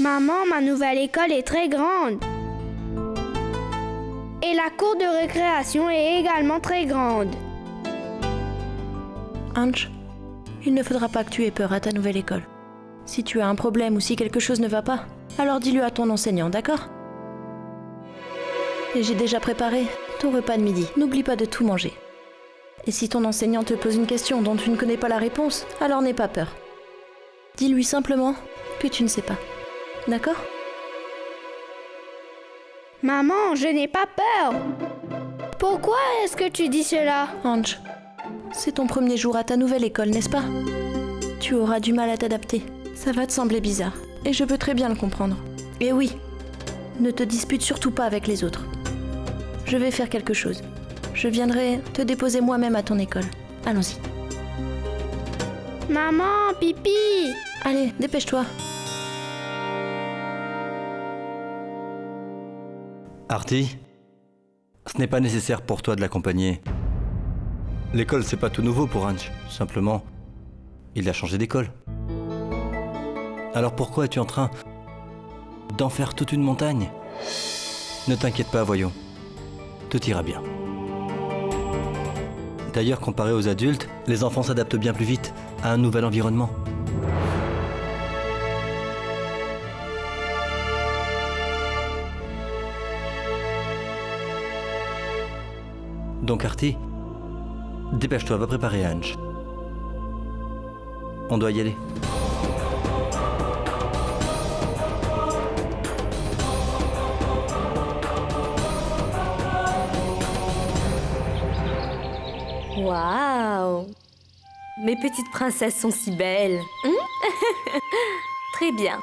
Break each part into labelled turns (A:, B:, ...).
A: Maman, ma nouvelle école est très grande. Et la cour de récréation est également très grande.
B: Ange, il ne faudra pas que tu aies peur à ta nouvelle école. Si tu as un problème ou si quelque chose ne va pas, alors dis-le à ton enseignant, d'accord? Et j'ai déjà préparé ton repas de midi. N'oublie pas de tout manger. Et si ton enseignant te pose une question dont tu ne connais pas la réponse, alors n'aie pas peur. Dis-lui simplement que tu ne sais pas. D'accord?
A: Maman, je n'ai pas peur. Pourquoi est-ce que tu dis cela?
B: Ange, c'est ton premier jour à ta nouvelle école, n'est-ce pas? Tu auras du mal à t'adapter. Ça va te sembler bizarre. Et je peux très bien le comprendre. Et oui, ne te dispute surtout pas avec les autres. Je vais faire quelque chose. Je viendrai te déposer moi-même à ton école. Allons-y.
A: Maman, pipi!
B: Allez, dépêche-toi.
C: Artie, ce n'est pas nécessaire pour toi de l'accompagner. L'école, c'est pas tout nouveau pour Ange. Simplement, il a changé d'école. Alors pourquoi es-tu en train d'en faire toute une montagne? Ne t'inquiète pas, voyons. Tout ira bien. D'ailleurs, comparé aux adultes, les enfants s'adaptent bien plus vite à un nouvel environnement. Donc Artie, dépêche-toi, va préparer Ange. On doit y aller.
D: Waouh! Mes petites princesses sont si belles. Très bien.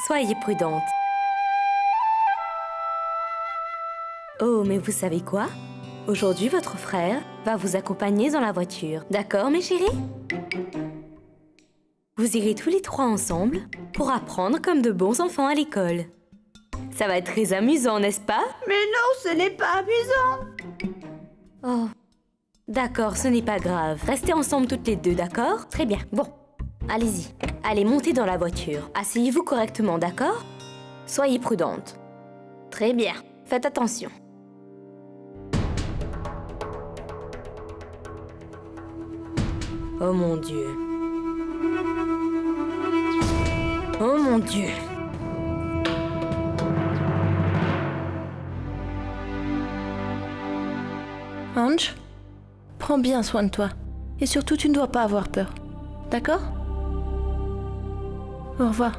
D: Soyez prudentes. Oh, mais vous savez quoi? Aujourd'hui, votre frère va vous accompagner dans la voiture. D'accord, mes chéris? Vous irez tous les trois ensemble pour apprendre comme de bons enfants à l'école. Ça va être très amusant, n'est-ce pas?
E: Mais non, ce n'est pas amusant.
D: Oh, d'accord, ce n'est pas grave. Restez ensemble toutes les deux, d'accord? Très bien. Bon, allez-y. Allez, montez dans la voiture. Asseyez-vous correctement, d'accord? Soyez prudentes. Très bien. Faites attention. Oh mon Dieu. Oh mon Dieu.
B: Ange, prends bien soin de toi. Et surtout, tu ne dois pas avoir peur. D'accord? Au revoir.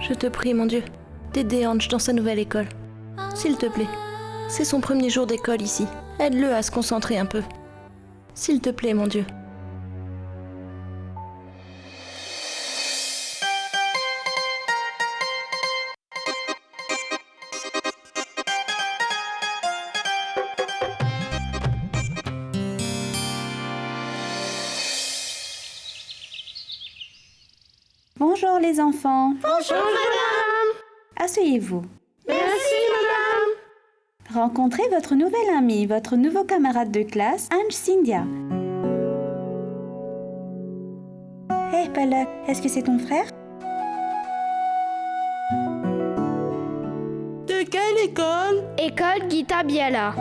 B: Je te prie, mon Dieu, d'aider Ange dans sa nouvelle école. S'il te plaît. C'est son premier jour d'école ici. Aide-le à se concentrer un peu. S'il te plaît, mon Dieu.
E: Bonjour les enfants.
A: Bonjour, madame.
E: Asseyez-vous.
A: Merci, madame.
E: Rencontrez votre nouvel ami, votre nouveau camarade de classe, Ange Cynthia. Hé, Palak, est-ce que c'est ton frère?
F: De quelle école?
A: École Gita Biela.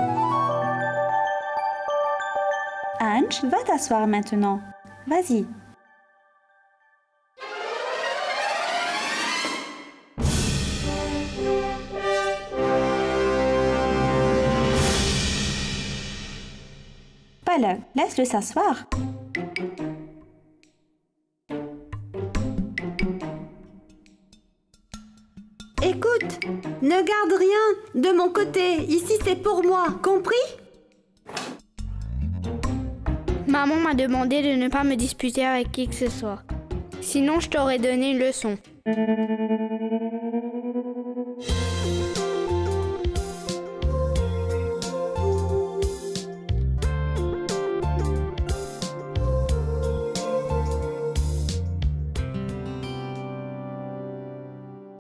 E: Ange, va t'asseoir maintenant. Vas-y. Palak, laisse-le s'asseoir.
G: Écoute, ne garde rien de mon côté. Ici, c'est pour moi. Compris?
A: Maman m'a demandé de ne pas me disputer avec qui que ce soit. Sinon, je t'aurais donné une leçon.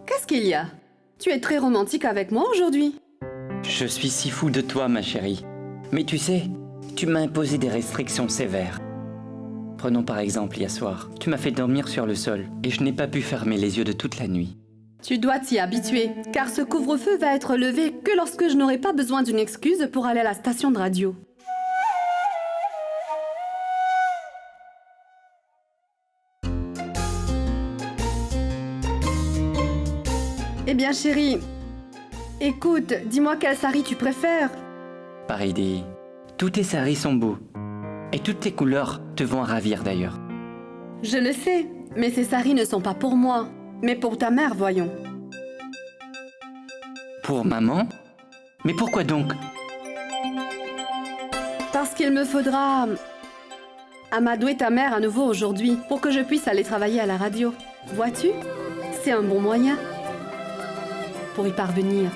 G: Qu'est-ce qu'il y a?
F: Tu es très romantique avec moi aujourd'hui.
H: Je suis si fou de toi, ma chérie. Mais tu sais, tu m'as imposé des restrictions sévères. Prenons par exemple hier soir. Tu m'as fait dormir sur le sol et je n'ai pas pu fermer les yeux de toute la nuit.
F: Tu dois t'y habituer, car ce couvre-feu va être levé que lorsque je n'aurai pas besoin d'une excuse pour aller à la station de radio. Eh bien chérie, écoute, dis-moi quel sari tu préfères.
H: Par idée, tous tes saris sont beaux. Et toutes tes couleurs te vont ravir d'ailleurs.
F: Je le sais, mais ces saris ne sont pas pour moi, mais pour ta mère, voyons.
H: Pour maman? Mais pourquoi donc?
F: Parce qu'il me faudra amadouer ta mère à nouveau aujourd'hui pour que je puisse aller travailler à la radio. Vois-tu? C'est un bon moyen pour y parvenir.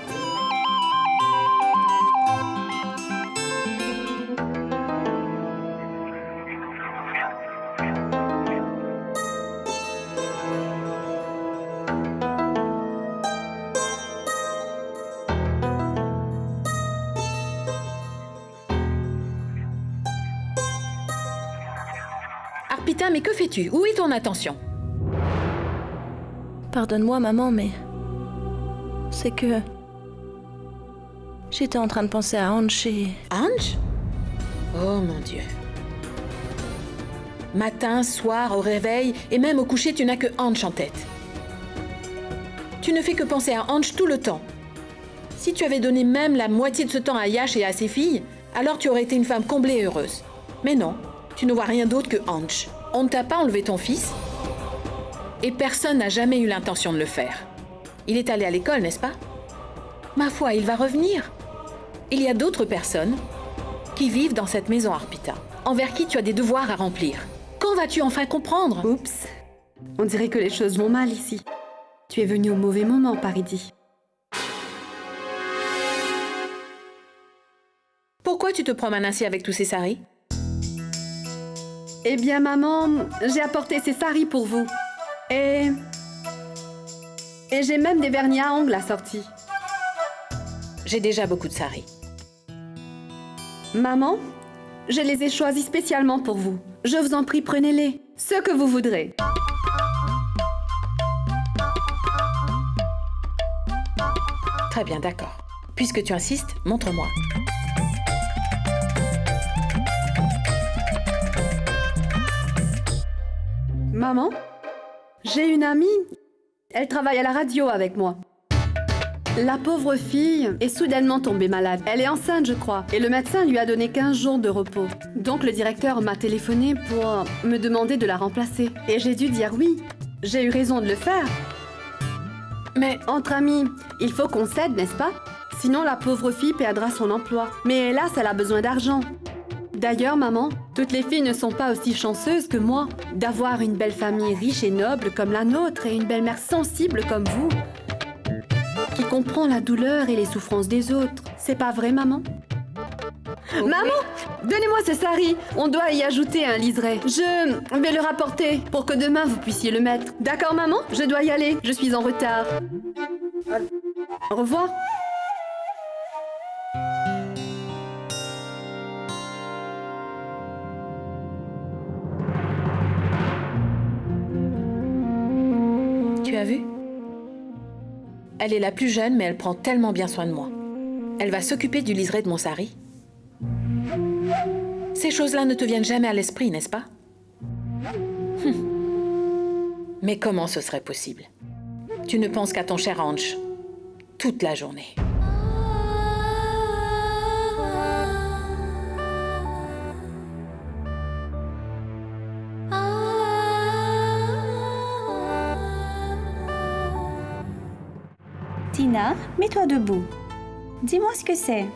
I: Arpita, mais que fais-tu? Où est ton attention?
B: Pardonne-moi, maman, mais... c'est que... j'étais en train de penser à Ange et...
I: Ange? Oh mon Dieu. Matin, soir, au réveil et même au coucher, tu n'as que Ange en tête. Tu ne fais que penser à Ange tout le temps. Si tu avais donné même la moitié de ce temps à Yash et à ses filles, alors tu aurais été une femme comblée et heureuse. Mais non, tu ne vois rien d'autre que Ange. On ne t'a pas enlevé ton fils et personne n'a jamais eu l'intention de le faire. Il est allé à l'école, n'est-ce pas? Ma foi, il va revenir. Il y a d'autres personnes qui vivent dans cette maison, Arpita, envers qui tu as des devoirs à remplir. Quand vas-tu enfin comprendre?
F: Oups, on dirait que les choses vont mal ici. Tu es venu au mauvais moment, Paridi.
I: Pourquoi tu te promènes ainsi avec tous ces saris?
F: Eh bien, maman, j'ai apporté ces saris pour vous. Et j'ai même des vernis à ongles assortis.
I: J'ai déjà beaucoup de saris.
F: Maman, je les ai choisis spécialement pour vous. Je vous en prie, prenez-les. Ce que vous voudrez.
I: Très bien, d'accord. Puisque tu insistes, montre-moi.
F: Maman, j'ai une amie. Elle travaille à la radio avec moi. La pauvre fille est soudainement tombée malade. Elle est enceinte, je crois, et le médecin lui a donné 15 jours de repos. Donc le directeur m'a téléphoné pour me demander de la remplacer. Et j'ai dû dire oui. J'ai eu raison de le faire. Mais entre amis, il faut qu'on s'aide, n'est-ce pas? Sinon la pauvre fille perdra son emploi. Mais hélas, elle a besoin d'argent. D'ailleurs, maman, toutes les filles ne sont pas aussi chanceuses que moi d'avoir une belle famille riche et noble comme la nôtre et une belle-mère sensible comme vous, qui comprend la douleur et les souffrances des autres. C'est pas vrai, maman? Okay. Maman, donnez-moi ce sari. On doit y ajouter un liseré. Je vais le rapporter pour que demain vous puissiez le mettre. D'accord, maman? Je dois y aller. Je suis en retard. Au revoir.
I: Tu as vu? Elle est la plus jeune, mais elle prend tellement bien soin de moi. Elle va s'occuper du liseré de mon sari. Ces choses-là ne te viennent jamais à l'esprit, n'est-ce pas? Mais comment ce serait possible? Tu ne penses qu'à ton cher Ange toute la journée.
E: Tina, mets-toi debout. Dis-moi ce que c'est.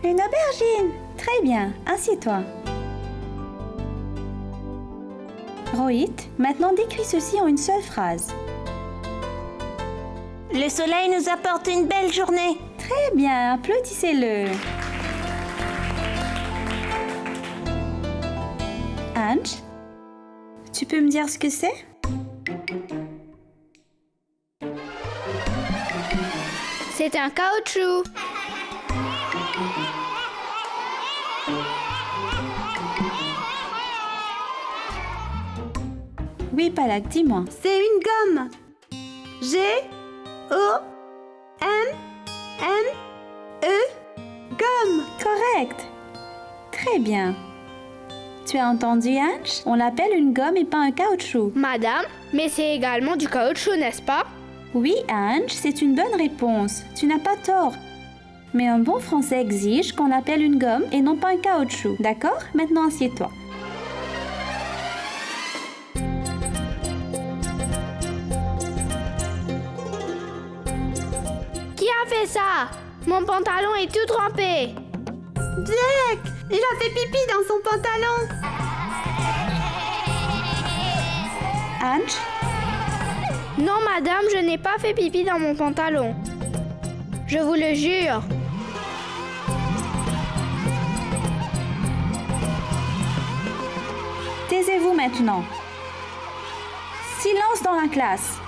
E: Une aubergine. Très bien, assieds-toi. Rohit, maintenant décris ceci en une seule phrase.
G: Le soleil nous apporte une belle journée.
E: Très bien, applaudissez-le. Ange, tu peux me dire ce que c'est?
A: C'est un caoutchouc.
E: Oui, Palak, dis-moi.
G: C'est une gomme. G-O-M-M-E. Gomme.
E: Correct. Très bien. Tu as entendu, Ange? On l'appelle une gomme et pas un caoutchouc.
A: Madame, mais c'est également du caoutchouc, n'est-ce pas?
E: Oui, Ange, c'est une bonne réponse. Tu n'as pas tort. Mais un bon français exige qu'on l'appelle une gomme et non pas un caoutchouc. D'accord? Maintenant, assieds-toi.
A: Qui a fait ça? Mon pantalon est tout trempé.
G: Jack, il a fait pipi dans son pantalon.
E: Ange?
A: Non, madame, je n'ai pas fait pipi dans mon pantalon. Je vous le jure.
E: Taisez-vous maintenant. Silence dans la classe.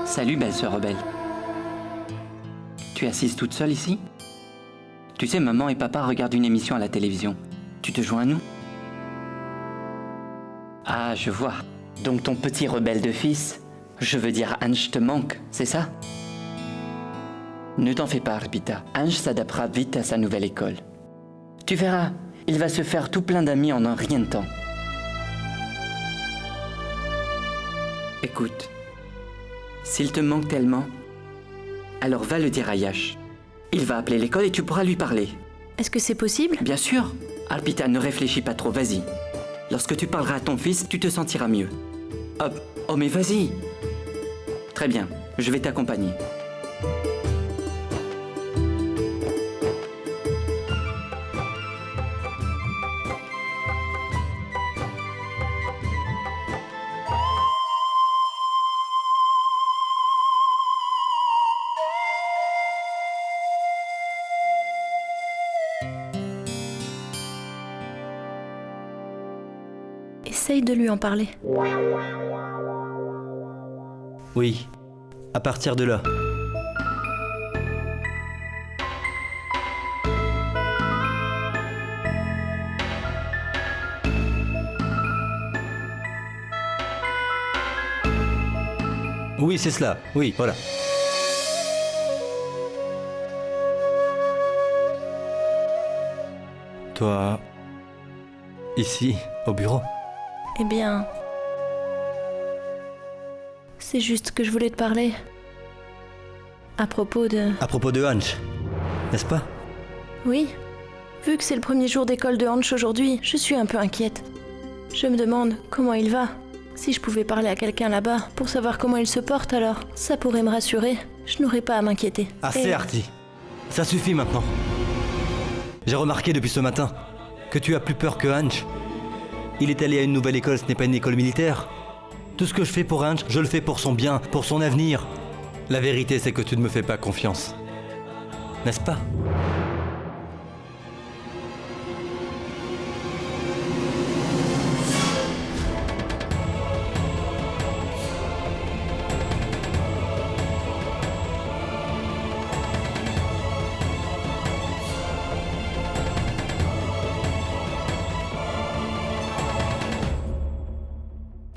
H: Salut, belle sœur rebelle. Tu es assise toute seule ici? Tu sais, maman et papa regardent une émission à la télévision. Tu te joins à nous? Ah, je vois. Donc ton petit rebelle de fils, je veux dire Ange, te manque, c'est ça? Ne t'en fais pas, Arpita. Ange s'adaptera vite à sa nouvelle école. Tu verras, il va se faire tout plein d'amis en un rien de temps. Écoute, s'il te manque tellement, alors va le dire à Yash. Il va appeler l'école et tu pourras lui parler.
B: Est-ce que c'est possible?
H: Bien sûr. Arpita, ne réfléchis pas trop, vas-y. Lorsque tu parleras à ton fils, tu te sentiras mieux. Hop, oh mais vas-y. Très bien, je vais t'accompagner.
B: Essaye de lui en parler.
C: Oui, à partir de là. Oui, c'est cela. Oui, voilà. Toi, ici, au bureau.
B: Eh bien... C'est juste que je voulais te parler. À propos de...
C: À propos de Hanch, n'est-ce pas?
B: Oui. Vu que c'est le premier jour d'école de Hanch aujourd'hui, je suis un peu inquiète. Je me demande comment il va. Si je pouvais parler à quelqu'un là-bas pour savoir comment il se porte alors, ça pourrait me rassurer. Je n'aurais pas à m'inquiéter.
C: Assez,
B: Et-
C: Artie. Ça suffit maintenant. J'ai remarqué depuis ce matin que tu as plus peur que Hanch. Il est allé à une nouvelle école, ce n'est pas une école militaire. Tout ce que je fais pour Hanch, je le fais pour son bien, pour son avenir. La vérité, c'est que tu ne me fais pas confiance. N'est-ce pas?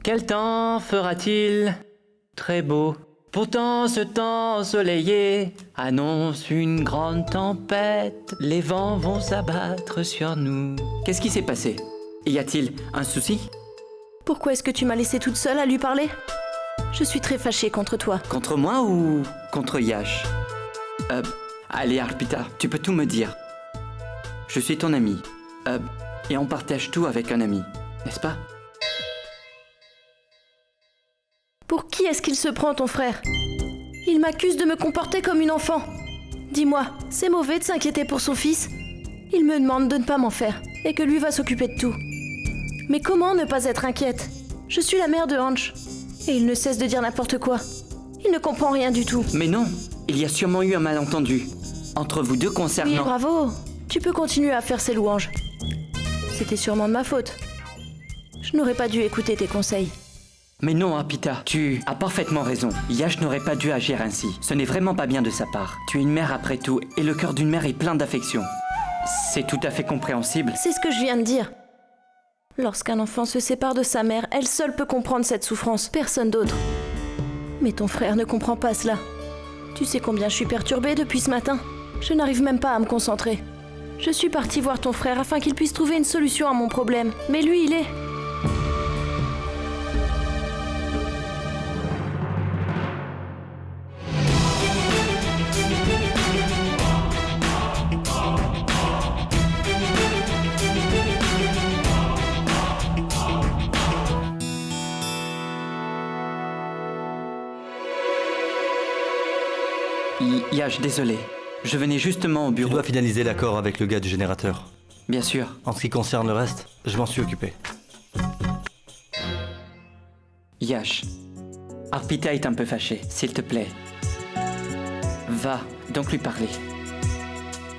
H: Quel temps fera-t-il? Très beau. Pourtant ce temps ensoleillé annonce une grande tempête. Les vents vont s'abattre sur nous. Qu'est-ce qui s'est passé? Y a-t-il un souci?
B: Pourquoi est-ce que tu m'as laissée toute seule à lui parler? Je suis très fâchée contre toi.
H: Contre moi ou contre Yash? Allez Arpita, tu peux tout me dire. Je suis ton ami. Et on partage tout avec un ami, n'est-ce pas?
B: Pour qui est-ce qu'il se prend, ton frère? Il m'accuse de me comporter comme une enfant. Dis-moi, c'est mauvais de s'inquiéter pour son fils? Il me demande de ne pas m'en faire, et que lui va s'occuper de tout. Mais comment ne pas être inquiète? Je suis la mère de Hanch. Et il ne cesse de dire n'importe quoi. Il ne comprend rien du tout.
H: Mais non, il y a sûrement eu un malentendu entre vous deux
B: Oui,
H: concernant...
B: bravo. Tu peux continuer à faire ces louanges. C'était sûrement de ma faute. Je n'aurais pas dû écouter tes conseils.
H: Mais non, Arpita, tu as parfaitement raison. Yash n'aurait pas dû agir ainsi. Ce n'est vraiment pas bien de sa part. Tu es une mère après tout, et le cœur d'une mère est plein d'affection. C'est tout à fait compréhensible.
B: C'est ce que je viens de dire. Lorsqu'un enfant se sépare de sa mère, elle seule peut comprendre cette souffrance, personne d'autre. Mais ton frère ne comprend pas cela. Tu sais combien je suis perturbée depuis ce matin? Je n'arrive même pas à me concentrer. Je suis partie voir ton frère afin qu'il puisse trouver une solution à mon problème. Mais lui, il est...
H: Yash, désolé. Je venais justement au
C: Tu
H: bureau.
C: dois finaliser l'accord avec le gars du générateur.
H: Bien sûr.
C: En ce qui concerne le reste, je m'en suis occupé.
H: Yash, Arpita est un peu fâchée, s'il te plaît. Va donc lui parler.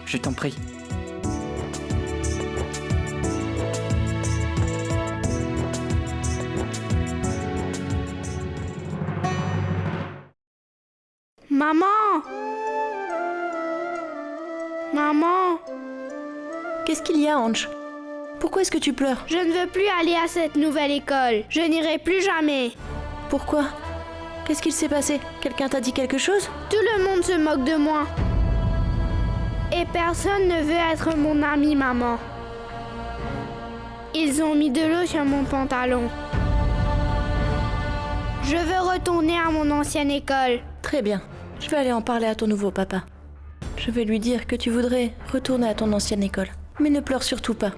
H: Je t'en prie.
A: Maman! Maman!
B: Qu'est-ce qu'il y a, Ange? Pourquoi est-ce que tu pleures?
A: Je ne veux plus aller à cette nouvelle école. Je n'irai plus jamais.
B: Pourquoi? Qu'est-ce qu'il s'est passé? Quelqu'un t'a dit quelque chose?
A: Tout le monde se moque de moi. Et personne ne veut être mon ami, maman. Ils ont mis de l'eau sur mon pantalon. Je veux retourner à mon ancienne école.
B: Très bien. Je vais aller en parler à ton nouveau papa. Je vais lui dire que tu voudrais retourner à ton ancienne école. Mais ne pleure surtout pas.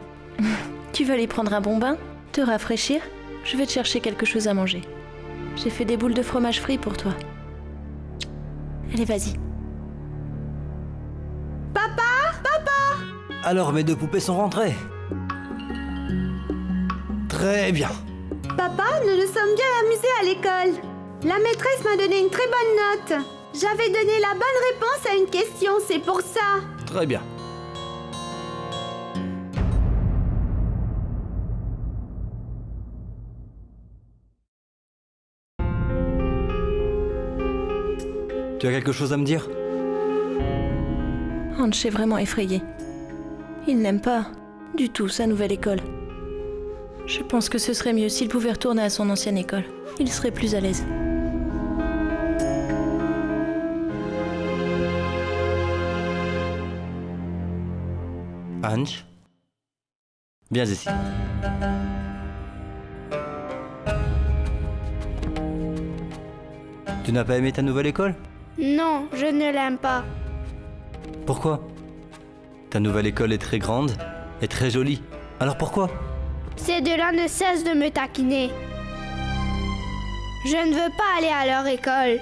B: Tu vas aller prendre un bon bain, te rafraîchir. Je vais te chercher quelque chose à manger. J'ai fait des boules de fromage frit pour toi. Allez, vas-y.
C: Alors, mes deux poupées sont rentrées. Très bien.
G: Papa, nous nous sommes bien amusés à l'école. La maîtresse m'a donné une très bonne note. J'avais donné la bonne réponse à une question, c'est pour ça.
C: Très bien. Tu as quelque chose à me dire?
B: Ange est vraiment effrayé. Il n'aime pas du tout sa nouvelle école. Je pense que ce serait mieux s'il pouvait retourner à son ancienne école. Il serait plus à l'aise.
C: Ange? Viens ici. Tu n'as pas aimé ta nouvelle école?
A: Non, je ne l'aime pas.
C: Pourquoi? Ta nouvelle école est très grande et très jolie. Alors pourquoi?
A: Ces deux-là ne cessent de me taquiner. Je ne veux pas aller à leur école.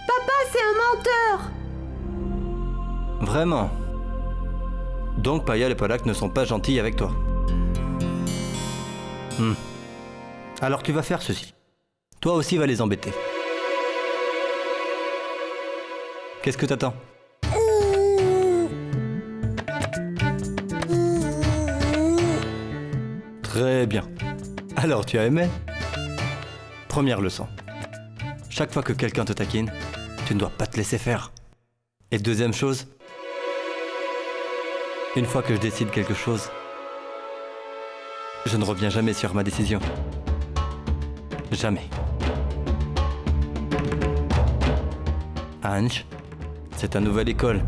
G: Papa, c'est un menteur.
C: Vraiment? Donc Payal et Polak ne sont pas gentils avec toi. Alors tu vas faire ceci. Toi aussi va les embêter. Qu'est-ce que t'attends? Très bien. Alors tu as aimé? Première leçon. Chaque fois que quelqu'un te taquine, tu ne dois pas te laisser faire. Et deuxième chose, une fois que je décide quelque chose, je ne reviens jamais sur ma décision. Jamais. Ange, c'est ta nouvelle école.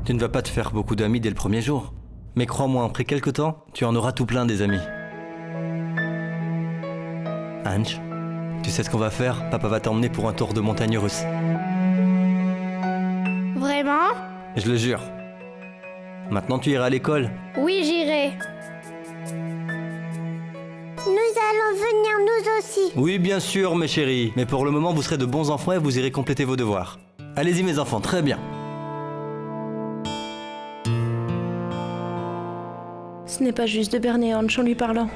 C: Tu ne vas pas te faire beaucoup d'amis dès le premier jour. Mais crois-moi, après quelque temps, tu en auras tout plein des amis. Ange, tu sais ce qu'on va faire? Papa va t'emmener pour un tour de montagne russe.
A: Vraiment?
C: Je le jure. Maintenant tu iras à l'école.
A: Oui, j'irai.
G: Nous allons venir nous aussi.
C: Oui, bien sûr, mes chéris. Mais pour le moment, vous serez de bons enfants et vous irez compléter vos devoirs. Allez-y, mes enfants, très bien.
B: Ce n'est pas juste de berner Ange en lui parlant.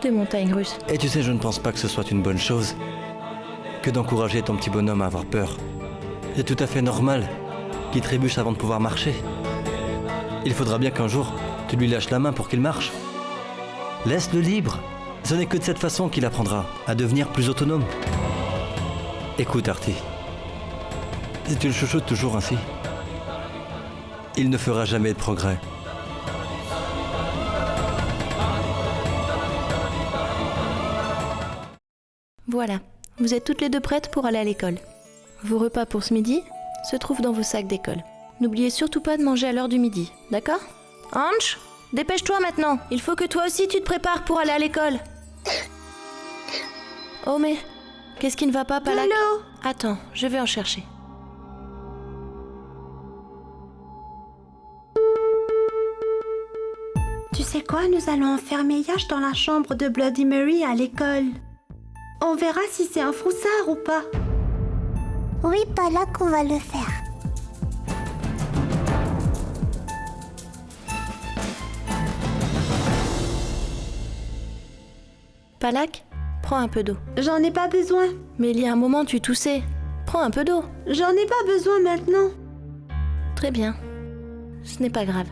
B: Des montagnes russes.
C: Et tu sais, je ne pense pas que ce soit une bonne chose que d'encourager ton petit bonhomme à avoir peur. C'est tout à fait normal qu'il trébuche avant de pouvoir marcher. Il faudra bien qu'un jour, tu lui lâches la main pour qu'il marche. Laisse-le libre. Ce n'est que de cette façon qu'il apprendra à devenir plus autonome. Écoute, Artie, si tu le chouchoutes toujours ainsi, il ne fera jamais de progrès.
B: Voilà, vous êtes toutes les deux prêtes pour aller à l'école. Vos repas pour ce midi se trouvent dans vos sacs d'école. N'oubliez surtout pas de manger à l'heure du midi, d'accord? Ange, dépêche-toi maintenant. Il faut que toi aussi tu te prépares pour aller à l'école. Oh mais, qu'est-ce qui ne va pas, Palak?
G: Allô?
B: Attends, je vais en chercher.
G: Tu sais quoi, nous allons enfermer Yash dans la chambre de Bloody Mary à l'école. On verra si c'est un froussard ou pas.
J: Oui, Palak, on va le faire.
B: Palak, prends un peu d'eau.
G: J'en ai pas besoin.
B: Mais il y a un moment tu toussais. Prends un peu d'eau.
G: J'en ai pas besoin maintenant.
B: Très bien. Ce n'est pas grave.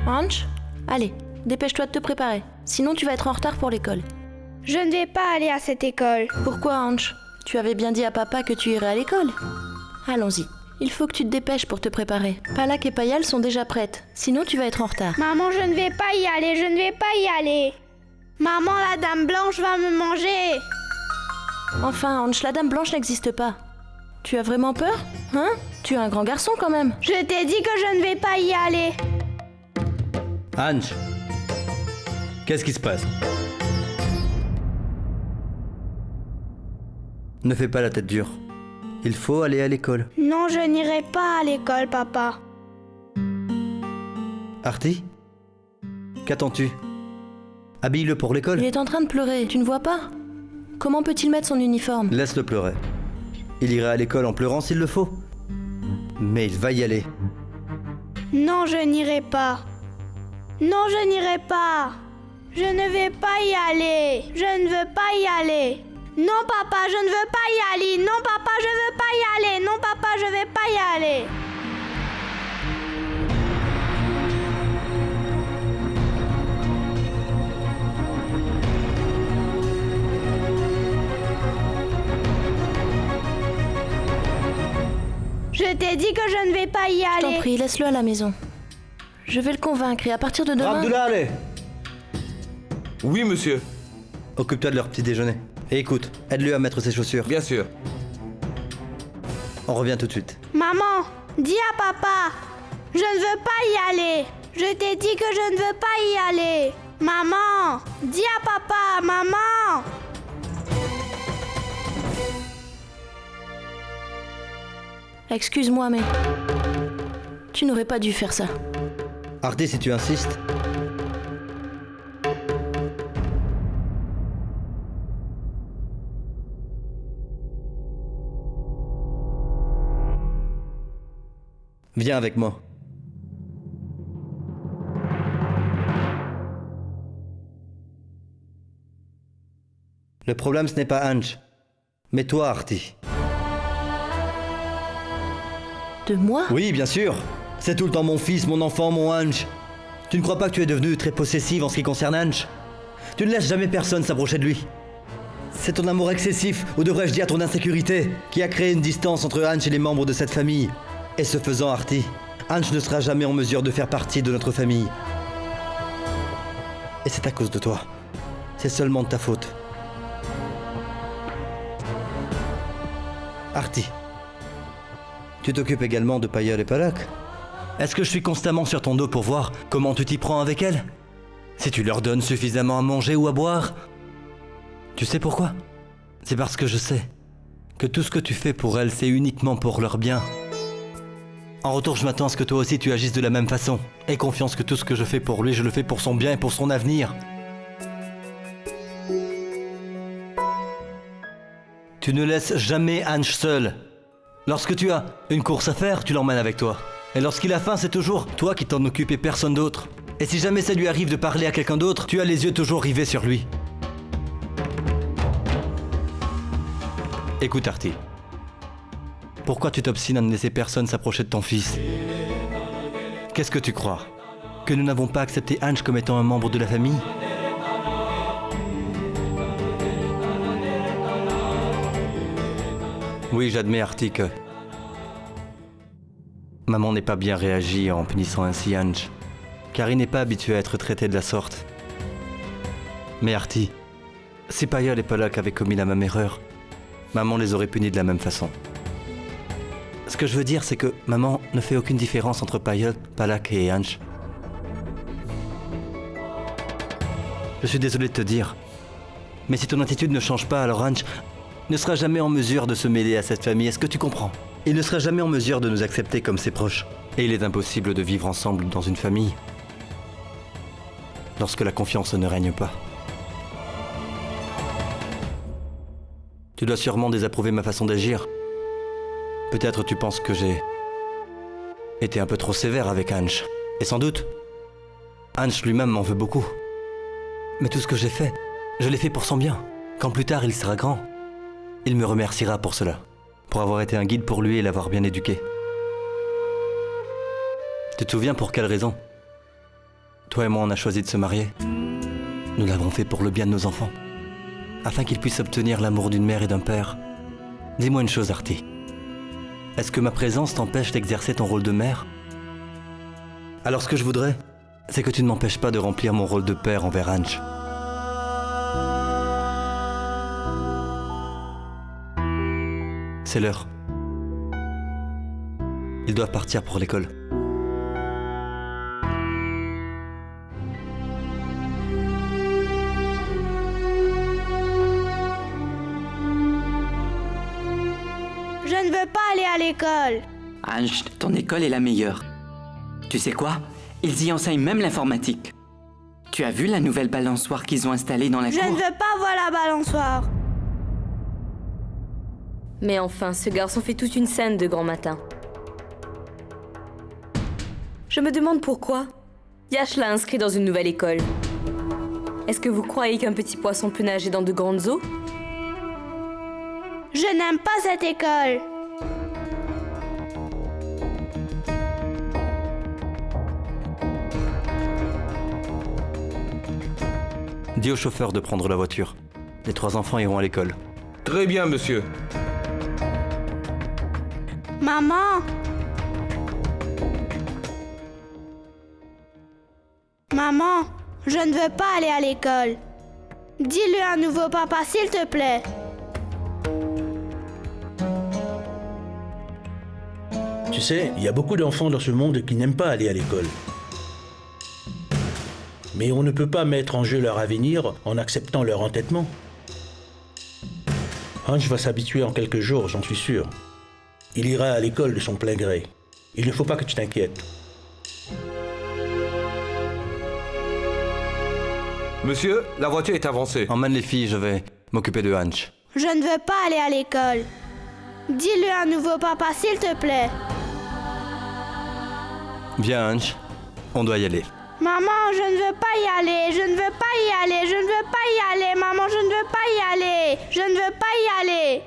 B: Ange, allez, dépêche-toi de te préparer. Sinon tu vas être en retard pour l'école.
A: Je ne vais pas aller à cette école.
B: Pourquoi, Ange? Tu avais bien dit à papa que tu irais à l'école. Allons-y. Il faut que tu te dépêches pour te préparer. Palak et Payal sont déjà prêtes. Sinon tu vas être en retard.
A: Maman, je ne vais pas y aller, je ne vais pas y aller. Maman, la dame blanche va me manger.
B: Enfin, Ange, la dame blanche n'existe pas. Tu as vraiment peur? Hein? Tu es un grand garçon quand même.
A: Je t'ai dit que je ne vais pas y aller.
C: Ange, qu'est-ce qui se passe? Ne fais pas la tête dure. Il faut aller à l'école.
A: Non, je n'irai pas à l'école, papa.
C: Artie? Qu'attends-tu? Habille-le pour l'école.
B: Il est en train de pleurer, tu ne vois pas? Comment peut-il mettre son uniforme?
C: Laisse-le pleurer. Il ira à l'école en pleurant s'il le faut. Mais il va y aller.
A: Non, je n'irai pas. Non, je n'irai pas. Je ne vais pas y aller. Je ne veux pas y aller. Non, papa, je ne veux pas y aller. Non, papa, je veux pas y aller. Non, papa, je vais pas y aller. Je t'ai dit que je ne vais pas y aller.
B: Je t'en prie, laisse-le à la maison. Je vais le convaincre et à partir de demain...
C: Abdullah, allez!
K: Oui, monsieur.
C: Occupe-toi de leur petit déjeuner. Et écoute, aide-le à mettre ses chaussures.
K: Bien sûr.
C: On revient tout de suite.
A: Maman, dis à papa. Je ne veux pas y aller. Je t'ai dit que je ne veux pas y aller. Maman, dis à papa, maman.
B: Excuse-moi, mais... Tu n'aurais pas dû faire ça.
C: Artie, si tu insistes... Viens avec moi. Le problème, ce n'est pas Ange, mais toi, Artie.
B: De moi?
C: Oui, bien sûr. C'est tout le temps mon fils, mon enfant, mon Ange. Tu ne crois pas que tu es devenue très possessive en ce qui concerne Ange? Tu ne laisses jamais personne s'approcher de lui. C'est ton amour excessif, ou devrais-je dire ton insécurité, qui a créé une distance entre Ange et les membres de cette famille. Et ce faisant, Artie, Ange ne sera jamais en mesure de faire partie de notre famille. Et c'est à cause de toi. C'est seulement de ta faute. Artie, tu t'occupes également de Payal et Palak. Est-ce que je suis constamment sur ton dos pour voir comment tu t'y prends avec elles? Si tu leur donnes suffisamment à manger ou à boire? Tu sais pourquoi? C'est parce que je sais que tout ce que tu fais pour elles, c'est uniquement pour leur bien. En retour, je m'attends à ce que toi aussi tu agisses de la même façon. Aie confiance que tout ce que je fais pour lui, je le fais pour son bien et pour son avenir. Tu ne laisses jamais Ange seul. Lorsque tu as une course à faire, tu l'emmènes avec toi. Et lorsqu'il a faim, c'est toujours toi qui t'en occupes et personne d'autre. Et si jamais ça lui arrive de parler à quelqu'un d'autre, tu as les yeux toujours rivés sur lui. Écoute Artie, pourquoi tu t'obstines à ne laisser personne s'approcher de ton fils? Qu'est-ce que tu crois? Que nous n'avons pas accepté Ange comme étant un membre de la famille? Oui, j'admets Artie que... Maman n'est pas bien réagi en punissant ainsi Ange, car il n'est pas habitué à être traité de la sorte. Mais Artie, si Payol et Polak avaient commis la même erreur, maman les aurait punis de la même façon. Ce que je veux dire, c'est que maman ne fait aucune différence entre Payol, Polak et Ange. Je suis désolé de te dire, mais si ton attitude ne change pas, alors Ange ne sera jamais en mesure de se mêler à cette famille, est-ce que tu comprends? Il ne sera jamais en mesure de nous accepter comme ses proches. Et il est impossible de vivre ensemble dans une famille lorsque la confiance ne règne pas. Tu dois sûrement désapprouver ma façon d'agir. Peut-être tu penses que j'ai été un peu trop sévère avec Ange. Et sans doute, Ange lui-même m'en veut beaucoup. Mais tout ce que j'ai fait, je l'ai fait pour son bien. Quand plus tard il sera grand, il me remerciera pour cela, pour avoir été un guide pour lui et l'avoir bien éduqué. Tu te souviens pour quelle raison? Toi et moi, on a choisi de se marier. Nous l'avons fait pour le bien de nos enfants, afin qu'ils puissent obtenir l'amour d'une mère et d'un père. Dis-moi une chose, Artie. Est-ce que ma présence t'empêche d'exercer ton rôle de mère? Alors ce que je voudrais, c'est que tu ne m'empêches pas de remplir mon rôle de père envers Ange. C'est l'heure. Ils doivent partir pour l'école.
A: Je ne veux pas aller à l'école.
H: Ange, ton école est la meilleure. Tu sais quoi? Ils y enseignent même l'informatique. Tu as vu la nouvelle balançoire qu'ils ont installée dans la cour?
A: Je ne veux pas voir la balançoire.
D: Mais enfin, ce garçon fait toute une scène de grand matin. Je me demande pourquoi. Yash l'a inscrit dans une nouvelle école. Est-ce que vous croyez qu'un petit poisson peut nager dans de grandes eaux?
A: Je n'aime pas cette école.
C: Dis au chauffeur de prendre la voiture. Les 3 enfants iront à l'école.
K: Très bien, monsieur.
A: Maman! Maman, je ne veux pas aller à l'école. Dis-le à un nouveau papa, s'il te plaît.
L: Tu sais, il y a beaucoup d'enfants dans ce monde qui n'aiment pas aller à l'école. Mais on ne peut pas mettre en jeu leur avenir en acceptant leur entêtement. Ange va s'habituer en quelques jours, j'en suis sûr. Il ira à l'école de son plein gré. Il ne faut pas que tu t'inquiètes.
K: Monsieur, la voiture est avancée.
C: Emmène les filles, je vais m'occuper de Ange.
A: Je ne veux pas aller à l'école. Dis-le à un nouveau papa, s'il te plaît.
C: Viens Ange, on doit y aller.
A: Maman, je ne veux pas y aller. Je ne veux pas y aller. Je ne veux pas y aller. Maman, je ne veux pas y aller. Je ne veux pas y aller.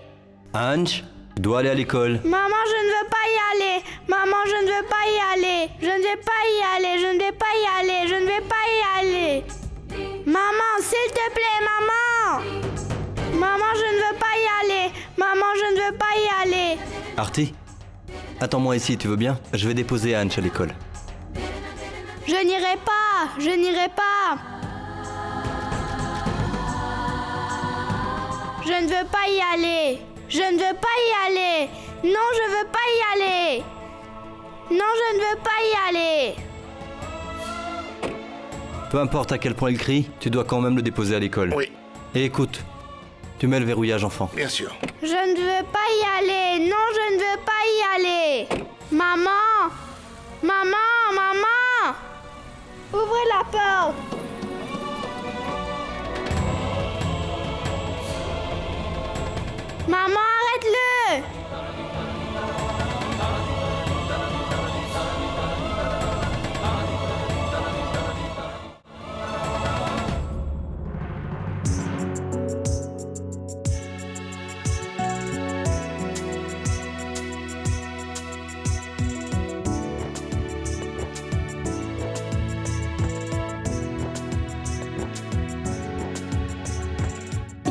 C: Ange, tu dois aller à l'école.
A: Maman, je ne veux pas y aller. Maman, je ne veux pas y aller. Je ne vais pas y aller. Je ne vais pas y aller. Je ne vais pas y aller. Maman, s'il te plaît, maman. Maman, je ne veux pas y aller. Maman, je ne veux pas y aller.
C: Artie, attends-moi ici, tu veux bien? Je vais déposer Ange à l'école.
A: Je n'irai pas. Je n'irai pas. Je ne veux pas y aller. Je ne veux pas y aller. Non, je veux pas y aller. Non, je ne veux pas y aller.
C: Peu importe à quel point il crie, tu dois quand même le déposer à l'école.
L: Oui.
C: Et écoute, tu mets le verrouillage, enfant.
L: Bien sûr.
A: Je ne veux pas y aller. Non, je ne veux pas y aller. Maman. Maman, maman. Ouvrez la porte. Maman, arrête-le.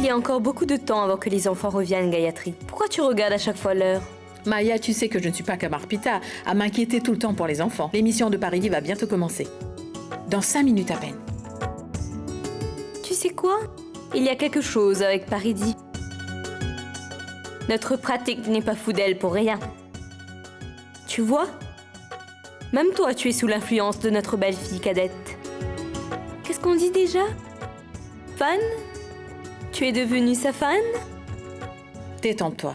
D: y a encore beaucoup de temps avant que les enfants reviennent, Gayatri. Pourquoi tu regardes à chaque fois l'heure?
I: Maya, tu sais que je ne suis pas comme Arpita à m'inquiéter tout le temps pour les enfants. L'émission de Paridi va bientôt commencer. Dans 5 minutes à peine.
D: Tu sais quoi? Il y a quelque chose avec Paridi. Notre pratique n'est pas fou d'elle pour rien. Tu vois? Même toi, tu es sous l'influence de notre belle-fille cadette. Qu'est-ce qu'on dit déjà? Fan? Tu es devenue sa fan?
I: Détends-toi.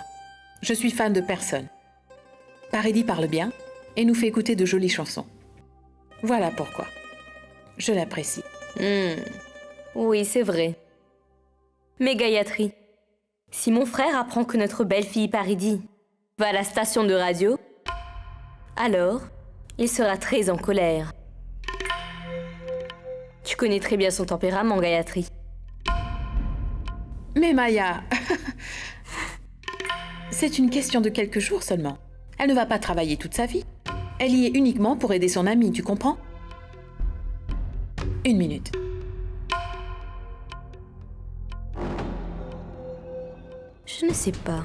I: Je suis fan de personne. Paridi parle bien et nous fait écouter de jolies chansons. Voilà pourquoi. Je l'apprécie.
D: Oui, c'est vrai. Mais Gayatri, si mon frère apprend que notre belle-fille Paridi va à la station de radio, alors il sera très en colère. Tu connais très bien son tempérament, Gayatri.
I: Mais Maya, c'est une question de quelques jours seulement. Elle ne va pas travailler toute sa vie. Elle y est uniquement pour aider son amie, tu comprends? 1 minute.
D: Je ne sais pas.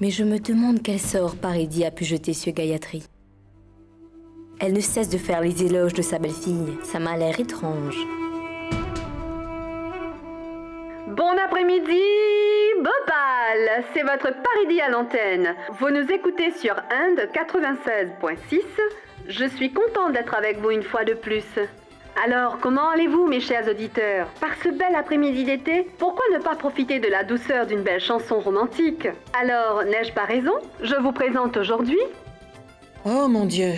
D: Mais je me demande quel sort Paridi a pu jeter sur Gayatri. Elle ne cesse de faire les éloges de sa belle-fille. Ça m'a l'air étrange.
F: Bon après-midi, Bhopal, c'est votre Paridi à l'antenne. Vous nous écoutez sur Inde 96.6. Je suis contente d'être avec vous une fois de plus. Alors, comment allez-vous, mes chers auditeurs? Par ce bel après-midi d'été, pourquoi ne pas profiter de la douceur d'une belle chanson romantique? Alors, n'ai-je pas raison? Je vous présente aujourd'hui...
I: Oh mon Dieu!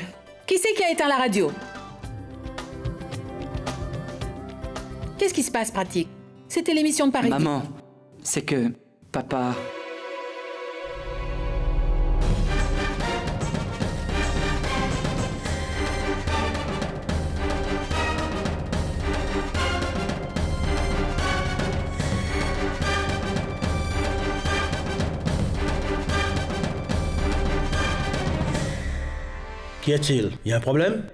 I: Qui c'est qui a éteint la radio? Qu'est-ce qui se passe, Pratique? C'était l'émission de Paridi.
H: Maman, c'est que papa...
L: Qu'y a-t-il? Y a un problème?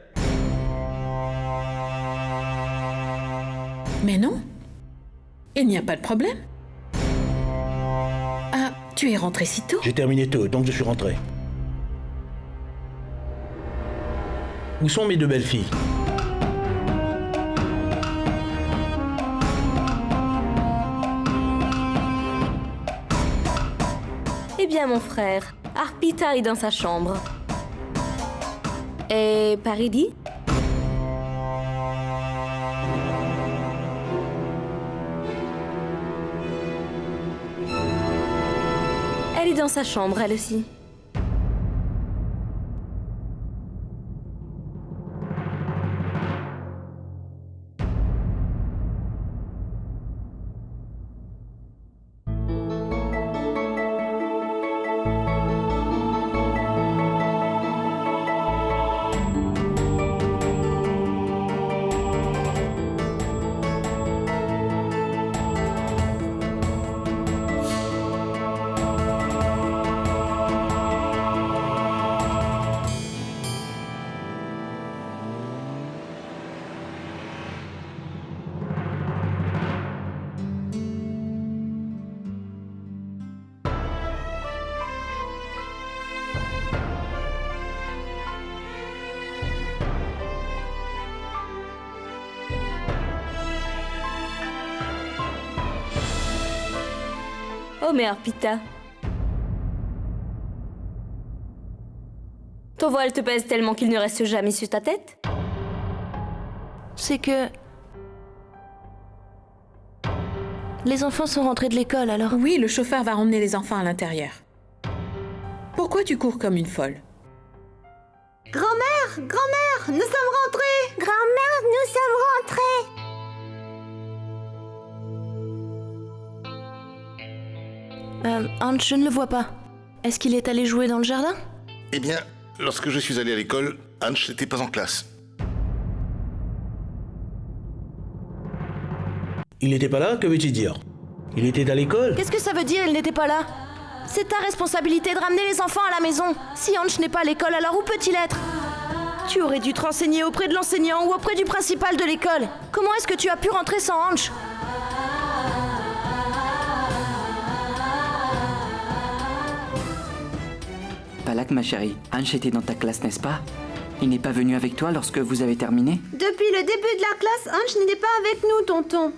I: Mais non. Il n'y a pas de problème. Ah, tu es rentré si tôt?
L: J'ai terminé tôt, donc je suis rentré. Où sont mes 2 belles filles?
D: Eh bien, mon frère, Arpita est dans sa chambre. Et Paridi? Elle est dans sa chambre, elle aussi. Oh, mais Arpita. Ton voile te pèse tellement qu'il ne reste jamais sur ta tête?
B: C'est que... les enfants sont rentrés de l'école, alors...
I: Oui, le chauffeur va emmener les enfants à l'intérieur. Pourquoi tu cours comme une folle?
G: Grand-mère, grand-mère, nous sommes rentrés. Grand-mère, nous sommes rentrés.
B: Hans, je ne le vois pas. Est-ce qu'il est allé jouer dans le jardin?
M: Eh bien, lorsque je suis allé à l'école, Hans n'était pas en classe.
L: Il n'était pas là? Que veux-tu dire? Il était à l'école?
B: Qu'est-ce que ça veut dire, il n'était pas là? C'est ta responsabilité de ramener les enfants à la maison. Si Hans n'est pas à l'école, alors où peut-il être? Tu aurais dû te renseigner auprès de l'enseignant ou auprès du principal de l'école. Comment est-ce que tu as pu rentrer sans Hans?
H: Palak, ma chérie, Ange était dans ta classe, n'est-ce pas? Il n'est pas venu avec toi lorsque vous avez terminé?
G: Depuis le début de la classe, Ange n'était pas avec nous, tonton.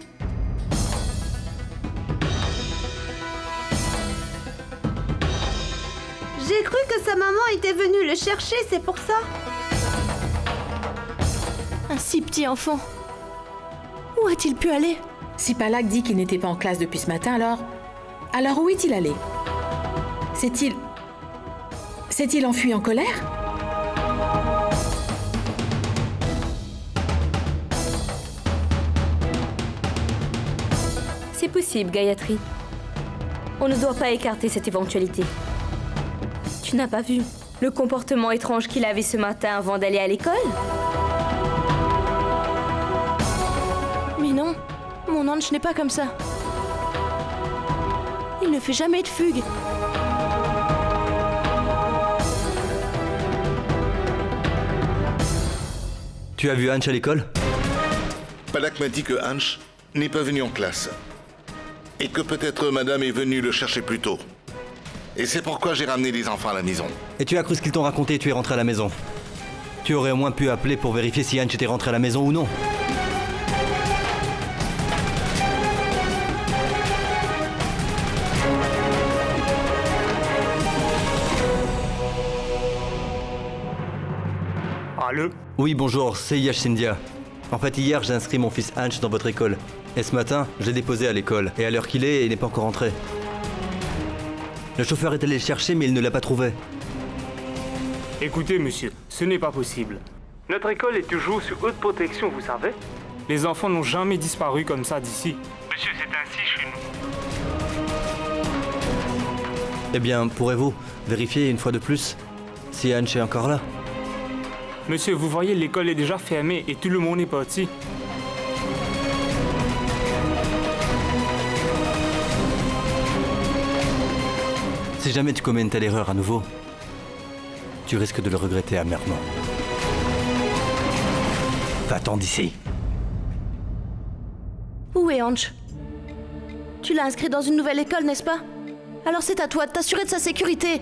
G: J'ai cru que sa maman était venue le chercher, c'est pour ça.
B: Un si petit enfant. Où a-t-il pu aller?
I: Si Palak dit qu'il n'était pas en classe depuis ce matin, alors où est-il allé? S'est-il enfui en colère?
D: C'est possible, Gayatri. On ne doit pas écarter cette éventualité. Tu n'as pas vu le comportement étrange qu'il avait ce matin avant d'aller à l'école?
B: Mais non, mon Ange n'est pas comme ça. Il ne fait jamais de fugue.
C: Tu as vu Ange à l'école?
M: Palak m'a dit que Ange n'est pas venu en classe. Et que peut-être madame est venue le chercher plus tôt. Et c'est pourquoi j'ai ramené les enfants à la maison.
C: Et tu as cru ce qu'ils t'ont raconté et tu es rentré à la maison. Tu aurais au moins pu appeler pour vérifier si Ange était rentré à la maison ou non.
N: Allô?
C: Oui, bonjour, c'est Yash Scindia. En fait, hier, j'ai inscrit mon fils Ange dans votre école. Et ce matin, je l'ai déposé à l'école. Et à l'heure qu'il est, il n'est pas encore rentré. Le chauffeur est allé le chercher, mais il ne l'a pas trouvé.
N: Écoutez, monsieur, ce n'est pas possible. Notre école est toujours sous haute protection, vous savez. Les enfants n'ont jamais disparu comme ça d'ici. Monsieur, c'est ainsi chez nous.
C: Eh bien, pourrez-vous vérifier une fois de plus si Ange est encore là?
N: Monsieur, vous voyez, l'école est déjà fermée et tout le monde est parti.
C: Si jamais tu commets une telle erreur à nouveau, tu risques de le regretter amèrement. Va-t'en d'ici.
B: Où est Ange? Tu l'as inscrit dans une nouvelle école, n'est-ce pas? Alors c'est à toi de t'assurer de sa sécurité.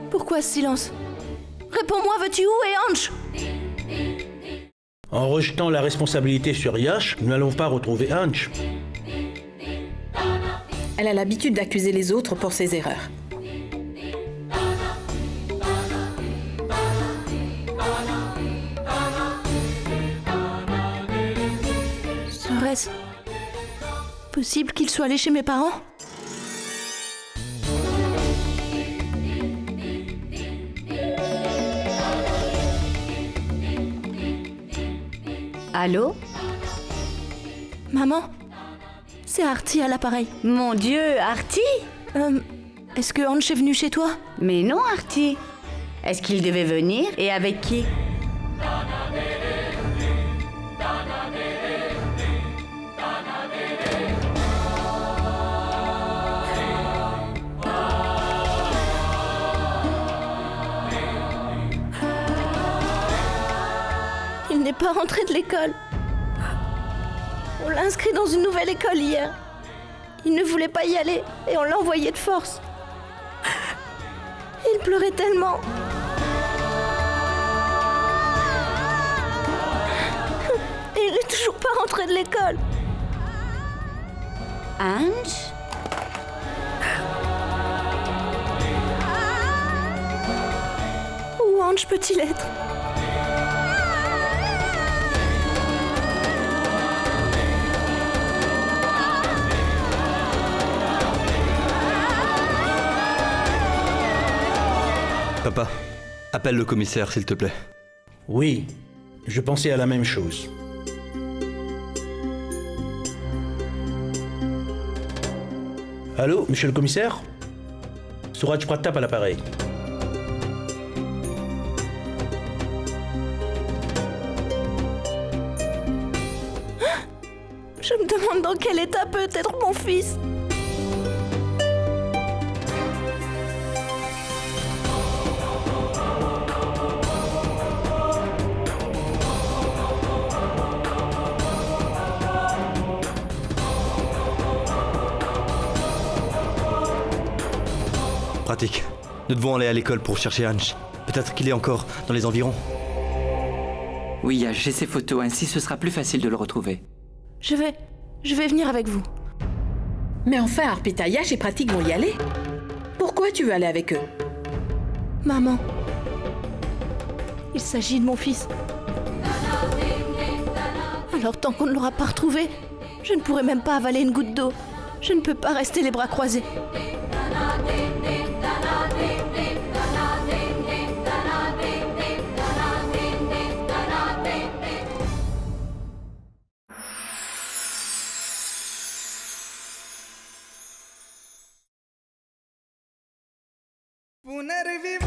B: Pourquoi ce silence? Réponds-moi, veux-tu où est Ange?
L: En rejetant la responsabilité sur Yash, nous n'allons pas retrouver Ange.
I: Elle a l'habitude d'accuser les autres pour ses erreurs.
B: Serait-ce possible qu'il soit allé chez mes parents?
O: Allô?
B: Maman? C'est Artie à l'appareil.
O: Mon Dieu, Artie?
B: Est-ce que Ange est venu chez toi?
O: Mais non, Artie. Est-ce qu'il devait venir et avec qui?
B: Il n'est pas rentré de l'école. On l'a inscrit dans une nouvelle école hier. Il ne voulait pas y aller et on l'a envoyé de force. Il pleurait tellement. Et il n'est toujours pas rentré de l'école.
O: Ange?
B: Où Ange peut-il être?
C: Papa, appelle le commissaire, s'il te plaît.
L: Oui, je pensais à la même chose. Allô, monsieur le commissaire? Suraj Pratap à l'appareil.
B: Je me demande dans quel état peut être mon fils.
C: pratique. Nous devons aller à l'école pour chercher Hanch. Peut-être qu'il est encore dans les environs.
H: Oui, Yash, j'ai ses photos, ainsi ce sera plus facile de le retrouver.
B: Je vais venir avec vous.
I: Mais enfin, Arpita, Yash et Pratik vont y aller. Pourquoi tu veux aller avec eux?
B: Maman, il s'agit de mon fils. Alors tant qu'on ne l'aura pas retrouvé, je ne pourrai même pas avaler une goutte d'eau. Je ne peux pas rester les bras croisés.
P: पुनर्विवाह